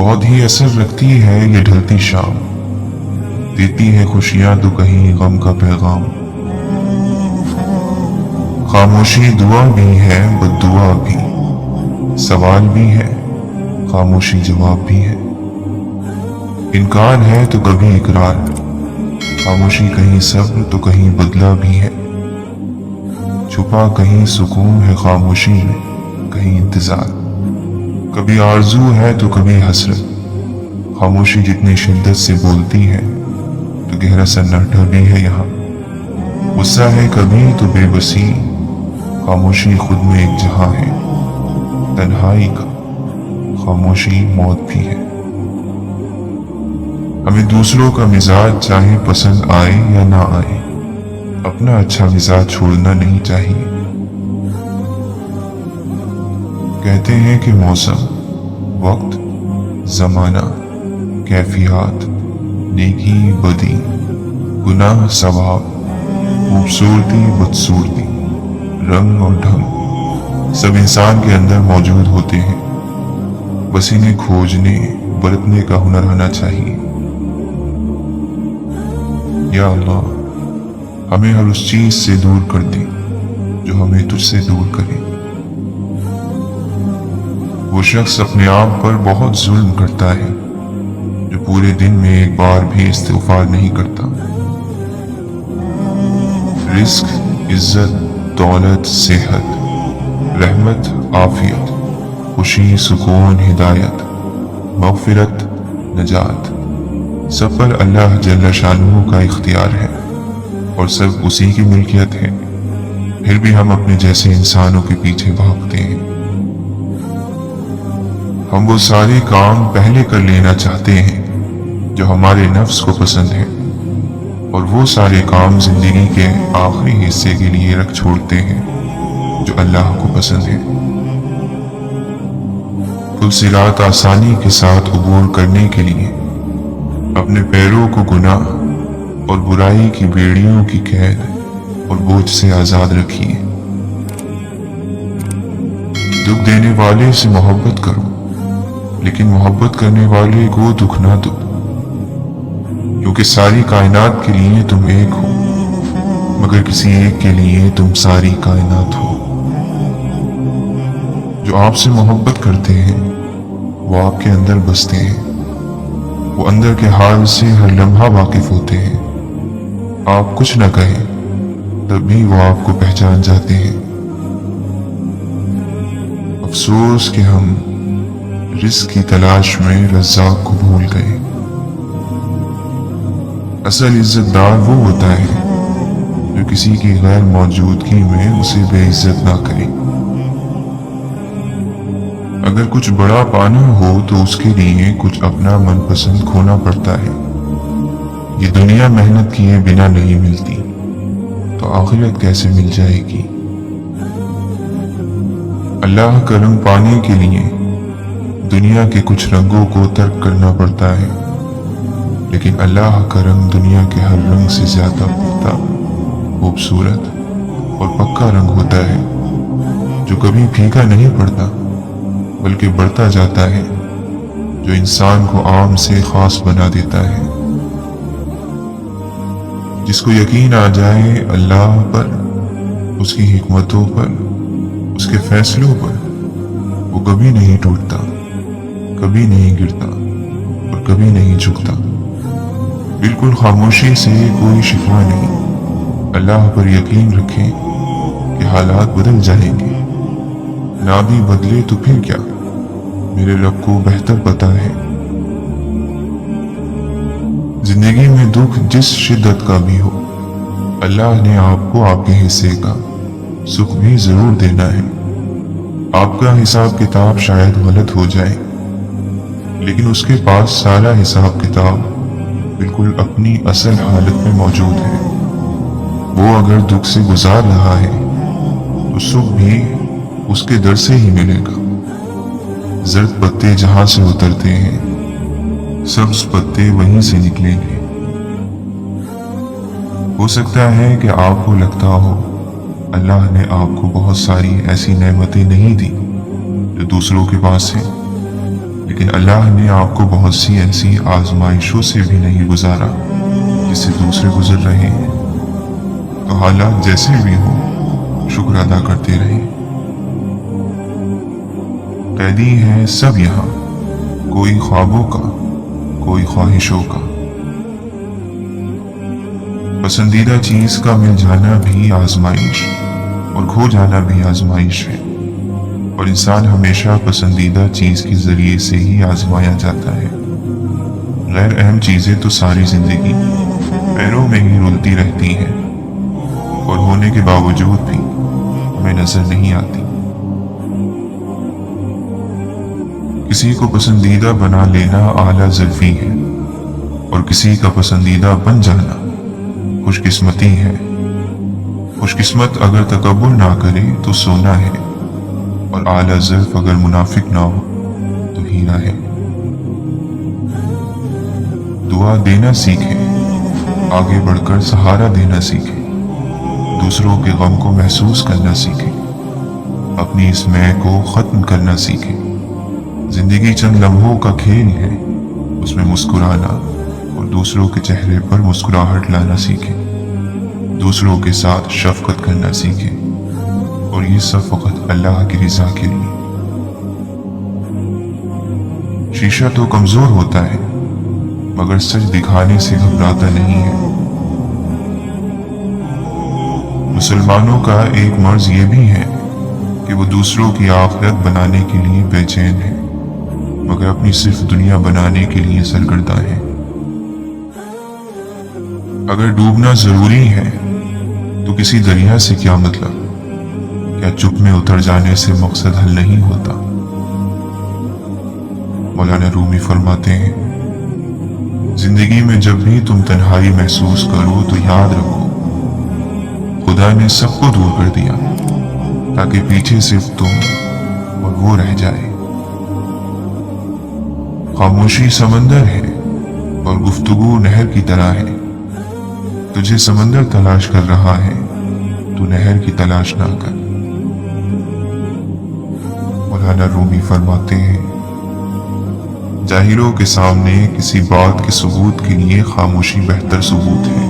बहुत ही असर रखती है ये ढलती शाम, देती है खुशियां तो कहीं गम का पैगाम। खामोशी दुआ भी है बद्दुआ भी, सवाल भी है खामोशी जवाब भी है। इनकार है तो कभी इकरार, खामोशी कहीं सब्र तो कहीं बदला भी है। छुपा कहीं सुकून है खामोशी में, कहीं इंतजार, कभी आरज़ू है तो कभी हसरत। खामोशी जितनी शिद्दत से बोलती है तो गहरा सन्नाटा भी है यहाँ। गुस्सा है कभी तो बेबसी, खामोशी खुद में एक जहां है। तन्हाई का खामोशी मौत भी है। हमें दूसरों का मिजाज चाहे पसंद आए या ना आए, अपना अच्छा मिजाज छोड़ना नहीं चाहिए। कहते हैं कि मौसम, वक्त, जमाना, कैफियत, नेकी बदी, गुनाह सवाब, खूबसूरती बदसूरती, रंग और ढंग सब इंसान के अंदर मौजूद होते हैं। बस इन्हें खोजने बरतने का हुनर आना चाहिए। या अल्लाह, हमें हर उस चीज से दूर कर दे जो हमें तुझसे दूर करे। वो शख्स अपने आप पर बहुत जुल्म करता है जो पूरे दिन में एक बार भी इस्तिग़फ़ार नहीं करता। रिस्क, इज्जत, दौलत, सेहत, रहमत, आफियत, खुशी, सुकून, हिदायत, मग़फ़िरत, नजात सब पर अल्लाह जल्ल शानुहू का इख्तियार है और सब उसी की मिल्कियत है। फिर भी हम अपने जैसे इंसानों के पीछे भागते हैं। हम वो सारे काम पहले कर लेना चाहते हैं जो हमारे नफ्स को पसंद है, और वो सारे काम जिंदगी के आखिरी हिस्से के लिए रख छोड़ते हैं जो अल्लाह को पसंद है। फुलसिरात आसानी के साथ अबूर करने के लिए अपने पैरों को गुनाह और बुराई की बेड़ियों की कैद और बोझ से आजाद रखिए। दुख देने वाले से मोहब्बत करो, लेकिन मोहब्बत करने वाले को दुख ना दो, क्योंकि सारी कायनात के लिए तुम एक हो, मगर किसी एक के लिए तुम सारी कायनात हो। जो आपसे मोहब्बत करते हैं वो आपके अंदर बसते हैं, वो अंदर के हाल से हर लम्हा वाकिफ होते हैं। आप कुछ न कहें तब भी वो आपको पहचान जाते हैं। अफसोस कि हम रिस्क की तलाश में रज़्ज़ाक़ को भूल गए। असल इज्जतदार वो होता है जो किसी की गैर मौजूदगी में उसे बेइज्जत ना करे। अगर कुछ बड़ा पाना हो तो उसके लिए कुछ अपना मनपसंद खोना पड़ता है। ये दुनिया मेहनत किए बिना नहीं मिलती, तो आखिरत कैसे मिल जाएगी। अल्लाह का रंग पाने के लिए दुनिया के कुछ रंगों को तर्क करना पड़ता है, लेकिन अल्लाह का रंग दुनिया के हर रंग से ज्यादा पुख्ता, खूबसूरत और पक्का रंग होता है, जो कभी फीका नहीं पड़ता बल्कि बढ़ता जाता है, जो इंसान को आम से खास बना देता है। जिसको यकीन आ जाए अल्लाह पर, उसकी हिकमतों पर, उसके फैसलों पर, वो कभी नहीं टूटता, कभी नहीं गिरता और कभी नहीं झुकता। बिल्कुल खामोशी से कोई शिकवा नहीं। अल्लाह पर यकीन रखें कि हालात बदल जाएंगे, ना भी बदले तो फिर क्या, मेरे रब को बेहतर पता है। जिंदगी में दुख जिस शिद्दत का भी हो, अल्लाह ने आपको आपके हिस्से का सुख भी जरूर देना है। आपका हिसाब किताब शायद गलत हो जाए, लेकिन उसके पास सारा हिसाब किताब बिल्कुल अपनी असल हालत में मौजूद है। वो अगर दुख से गुजार रहा है तो सुख भी उसके दर से ही मिलेगा। जर्द पत्ते जहां से उतरते हैं, सब्ज पत्ते वहीं से निकलेंगे। हो सकता है कि आपको लगता हो अल्लाह ने आपको बहुत सारी ऐसी नेमतें नहीं दी जो दूसरों के पास हैं, لیکن اللہ نے آپ کو بہت سی ایسی آزمائشوں سے بھی نہیں گزارا جس سے دوسرے گزر رہے ہیں، تو حالات جیسے بھی ہوں شکر ادا کرتے رہیں۔ قیدی ہیں سب یہاں، کوئی خوابوں کا، کوئی خواہشوں کا۔ پسندیدہ چیز کا مل جانا بھی آزمائش اور کھو جانا بھی آزمائش ہے، اور انسان ہمیشہ پسندیدہ چیز کے ذریعے سے ہی آزمایا جاتا ہے۔ غیر اہم چیزیں تو ساری زندگی پیروں میں ہی رلتی رہتی ہیں، اور ہونے کے باوجود بھی ہمیں نظر نہیں آتی۔ کسی کو پسندیدہ بنا لینا اعلیٰ ظرفی ہے، اور کسی کا پسندیدہ بن جانا خوش قسمتی ہے۔ خوش قسمت اگر تکبر نہ کرے تو سونا ہے، اور اعلیٰ ظرف اگر منافق نہ ہو تو ہیرا ہے۔ دعا دینا سیکھیں، آگے بڑھ کر سہارا دینا سیکھیں، دوسروں کے غم کو محسوس کرنا سیکھیں، اپنی اس میں کو ختم کرنا سیکھیں۔ زندگی چند لمحوں کا کھیل ہے، اس میں مسکرانا اور دوسروں کے چہرے پر مسکراہٹ لانا سیکھیں، دوسروں کے ساتھ شفقت کرنا سیکھیں، اور یہ سب فقط اللہ کی رضا کے لیے۔ شیشہ تو کمزور ہوتا ہے مگر سچ دکھانے سے گھبراتا نہیں ہے۔ مسلمانوں کا ایک مرض یہ بھی ہے کہ وہ دوسروں کی آخرت بنانے کے لیے بے چین ہے، مگر اپنی صرف دنیا بنانے کے لیے سرگرداں ہے۔ اگر ڈوبنا ضروری ہے تو کسی دریا سے کیا مطلب؟ کیا چپ میں اتر جانے سے مقصد حل نہیں ہوتا؟ مولانا رومی فرماتے ہیں، زندگی میں جب بھی تم تنہائی محسوس کرو تو یاد رکھو خدا نے سب کو دور کر دیا تاکہ پیچھے صرف تم اور وہ رہ جائے۔ خاموشی سمندر ہے اور گفتگو نہر کی طرح ہے۔ تجھے سمندر تلاش کر رہا ہے تو نہر کی تلاش نہ کر۔ مولانا رومی فرماتے ہیں، جاہلوں کے سامنے کسی بات کے ثبوت کے لیے خاموشی بہتر ثبوت ہے۔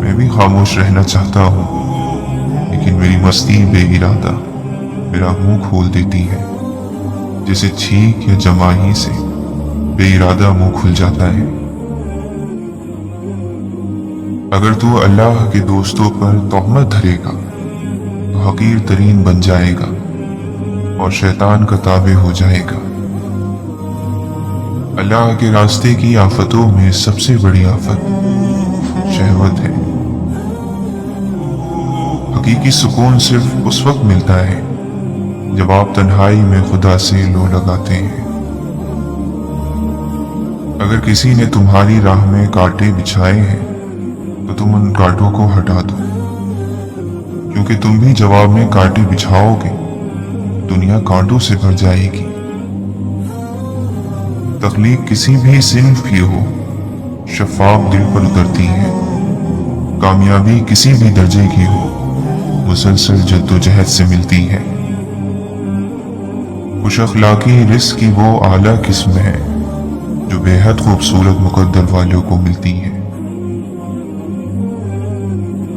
میں بھی خاموش رہنا چاہتا ہوں، لیکن میری مستی بے ارادہ میرا منہ کھول دیتی ہے، جیسے چھینک یا جماہی سے بے ارادہ منہ کھل جاتا ہے۔ اگر تو اللہ کے دوستوں پر تہمت دھرے گا تو حقیر ترین بن جائے گا اور شیطان کا تابع ہو جائے گا۔ اللہ کے راستے کی آفتوں میں سب سے بڑی آفت شہوت ہے۔ حقیقی سکون صرف اس وقت ملتا ہے جب آپ تنہائی میں خدا سے لو لگاتے ہیں۔ اگر کسی نے تمہاری راہ میں کانٹے بچھائے ہیں تو تم ان کانٹوں کو ہٹا دو، کیونکہ تم بھی جواب میں کانٹے بچھاؤ گے، دنیا کانٹوں سے بھر جائے گی۔ تخلیق کسی بھی صنف کی ہو شفاف دل پر اترتی ہے، کامیابی کسی بھی درجے کی ہو مسلسل جد و جہد سے ملتی ہے۔ خوش اخلاقی رزق کی وہ اعلیٰ قسم ہے جو بے حد خوبصورت مقدر والوں کو ملتی ہے۔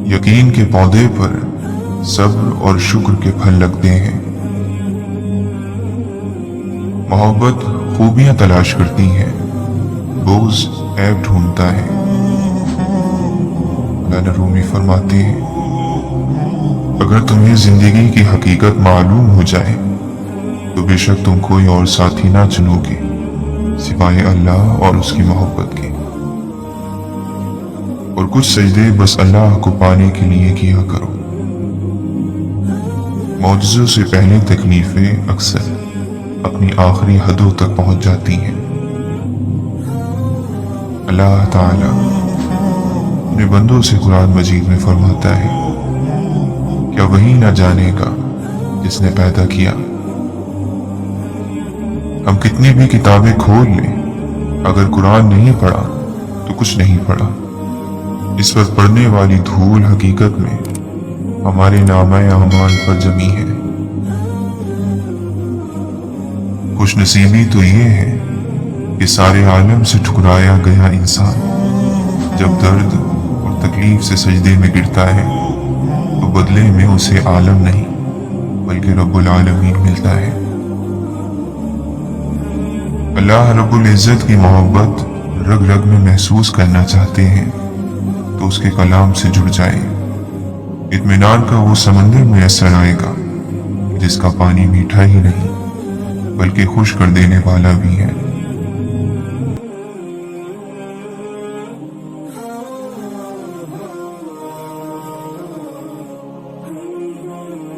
یقین کے پودے پر صبر اور شکر کے پھل لگتے ہیں۔ محبت خوبیاں تلاش کرتی ہے، بغض عیب ڈھونڈتا ہے۔ مولانا رومی فرماتے ہیں، اگر تمہیں زندگی کی حقیقت معلوم ہو جائے تو بے شک تم کوئی اور ساتھی نہ چنو گے سوائے اللہ اور اس کی محبت کے، اور کچھ سجدے بس اللہ کو پانے کے لیے کیا کرو۔ معجزوں سے پہلے تکلیفیں اکثر اپنی آخری حدوں تک پہنچ جاتی ہیں۔ اللہ تعالی اپنے بندوں سے قرآن مجید میں فرماتا ہے، کیا وہی نہ جانے گا جس نے پیدا کیا؟ ہم کتنی بھی کتابیں کھول لیں، اگر قرآن نہیں پڑھا تو کچھ نہیں پڑھا۔ اس پر پڑھنے والی دھول حقیقت میں ہمارے نامہ اعمال پر جمی ہے۔ खुश नसीबी तो ये है कि सारे आलम से ठुकराया गया इंसान जब दर्द और तकलीफ से सजदे में गिरता है तो बदले में उसे आलम नहीं बल्कि रब्बुल आलमीन मिलता है। अल्लाह रब्बुल इज़्ज़त की मोहब्बत रग रग में महसूस करना चाहते हैं तो उसके कलाम से जुड़ जाए। इत्मीनान का वो समंदर मैसर आएगा जिसका पानी मीठा ही नहीं बल्कि खुश कर देने वाला भी है।